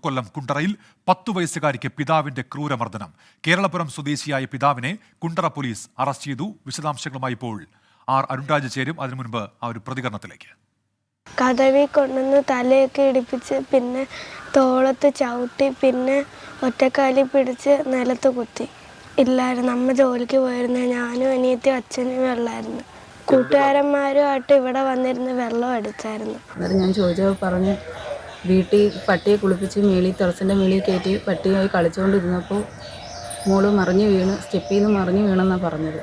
കൊല്ലം കുണ്ടറയിൽ 10 വയസ്സുകാരിക്ക് പിതാവിന്റെ ക്രൂരമർദ്ദനം. കേരളപുരം സ്വദേശിയായ പിതാവിനെ കുണ്ടറ പോലീസ് അറസ്റ്റ് ചെയ്തു. വിശദാംശങ്ങളുമായി ഇപ്പോൾ ആർ അരുൺരാജ് ചേരും. അതിനു മുൻപ് ആ ഒരു പ്രതികരണത്തിലേക്ക്. കതവി കൊണ്ടുവന്ന് തലയൊക്കെ ഇടിപ്പിച്ച്, പിന്നെ തോളത്ത് ചവിട്ടി, പിന്നെ ഒറ്റക്കാലി പിടിച്ച് നിലത്ത് കുത്തി. ഇല്ലായിരുന്നു, അമ്മ ജോലിക്ക് പോയിരുന്നു. ഞാനും അനിയത്തി അച്ഛനും വെള്ളമായിരുന്നു. കൂട്ടുകാരന്മാരുമായിട്ട് ഇവിടെ വന്നിരുന്ന് വെള്ളം അടിച്ചായിരുന്നു. അന്നേരം ഞാൻ ചോദിച്ചപ്പോൾ പറഞ്ഞ് വീട്ടിൽ പട്ടിയെ കുളിപ്പിച്ച് ടെറസിൻ്റെ മേളിൽ കയറ്റി പട്ടിയായി കളിച്ചുകൊണ്ടിരുന്നപ്പോൾ മോള് മറിഞ്ഞ് വീണ്, സ്റ്റെപ്പിൽ നിന്ന് മറിഞ്ഞ് വീണെന്നാണ് പറഞ്ഞത്.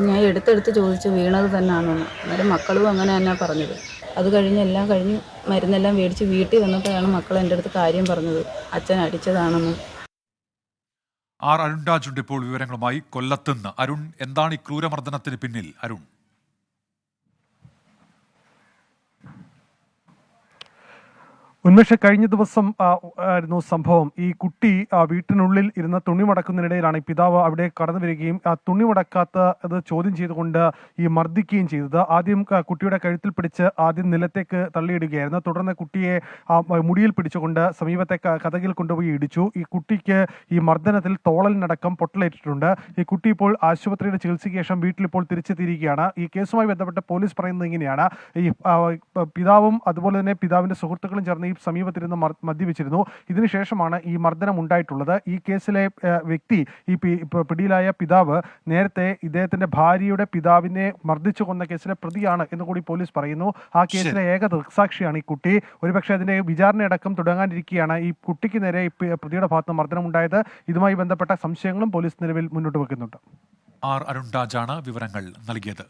ഞാൻ എടുത്തെടുത്ത് ചോദിച്ചു വീണത് തന്നെയാണെന്ന്. അന്നേരം മക്കളും അങ്ങനെ തന്നെയാണ് പറഞ്ഞത്. അത് എല്ലാം കഴിഞ്ഞ് മരുന്നെല്ലാം മേടിച്ച് വീട്ടിൽ വന്നപ്പോഴാണ് മക്കൾ എൻ്റെ അടുത്ത് കാര്യം പറഞ്ഞത്, അച്ഛൻ അടിച്ചതാണെന്ന്. ആർ അരുൺരാജുണ്ട് ഇപ്പോൾ വിവരങ്ങളുമായി കൊല്ലത്തുനിന്ന്. അരുൺ, എന്താണ് ഈ ക്രൂരമർദ്ദനത്തിന് പിന്നിൽ? അരുൺ, ഉന്മേഷ, കഴിഞ്ഞ ദിവസം ആയിരുന്നു സംഭവം. ഈ കുട്ടി വീട്ടിനുള്ളിൽ ഇരുന്ന് തുണി മടക്കുന്നതിനിടയിലാണ് ഈ പിതാവ് അവിടെ കടന്നു വരികയും തുണി മടക്കാത്തത് ചോദ്യം ചെയ്തുകൊണ്ട് ഈ മർദ്ദിക്കുകയും ചെയ്തത്. ആദ്യം കുട്ടിയുടെ കഴുത്തിൽ പിടിച്ച് ആദ്യം നിലത്തേക്ക് തള്ളിയിടുകയായിരുന്നു. തുടർന്ന് കുട്ടിയെ മുടിയിൽ പിടിച്ചുകൊണ്ട് സമീപത്തെ കതകിൽ കൊണ്ടുപോയി ഇടിച്ചു. ഈ കുട്ടിക്ക് ഈ മർദ്ദനത്തിൽ തോളലിനടക്കം പൊട്ടലേറ്റിട്ടുണ്ട്. ഈ കുട്ടി ഇപ്പോൾ ആശുപത്രിയുടെ ചികിത്സയ്ക്ക് ശേഷം വീട്ടിലിപ്പോൾ തിരിച്ചെത്തിയിരിക്കുകയാണ്. ഈ കേസുമായി ബന്ധപ്പെട്ട് പോലീസ് പറയുന്നത് ഇങ്ങനെയാണ്: ഈ പിതാവും അതുപോലെ തന്നെ പിതാവിന്റെ സുഹൃത്തുക്കളും ചേർന്ന് ഈ സമീപത്തിരുന്ന് മദ്യപിച്ചിരുന്നു. ഇതിനുശേഷമാണ് ഈ മർദ്ദനം ഉണ്ടായിട്ടുള്ളത്. ഈ കേസിലെ വ്യക്തി, ഈ പിടിയിലായ പിതാവ്, നേരത്തെ ഇദ്ദേഹത്തിന്റെ ഭാര്യയുടെ പിതാവിനെ മർദ്ദിച്ചു കൊന്ന കേസിലെ പ്രതിയാണ് എന്ന് കൂടി പോലീസ് പറയുന്നു. ആ കേസിലെ ഏക ദൃക്സാക്ഷിയാണ് ഈ കുട്ടി. ഒരുപക്ഷെ അതിന്റെ വിചാരണയടക്കം തുടങ്ങാനിരിക്കുകയാണ്. ഈ കുട്ടിക്ക് നേരെ പ്രതിയുടെ ഭാഗത്ത് മർദ്ദനം ഉണ്ടായത്. ഇതുമായി ബന്ധപ്പെട്ട സംശയങ്ങളും പോലീസ് നിലവിൽ മുന്നോട്ട് വെക്കുന്നുണ്ട്. ആർ അരുൺരാജാണ് വിവരങ്ങൾ നൽകിയത്.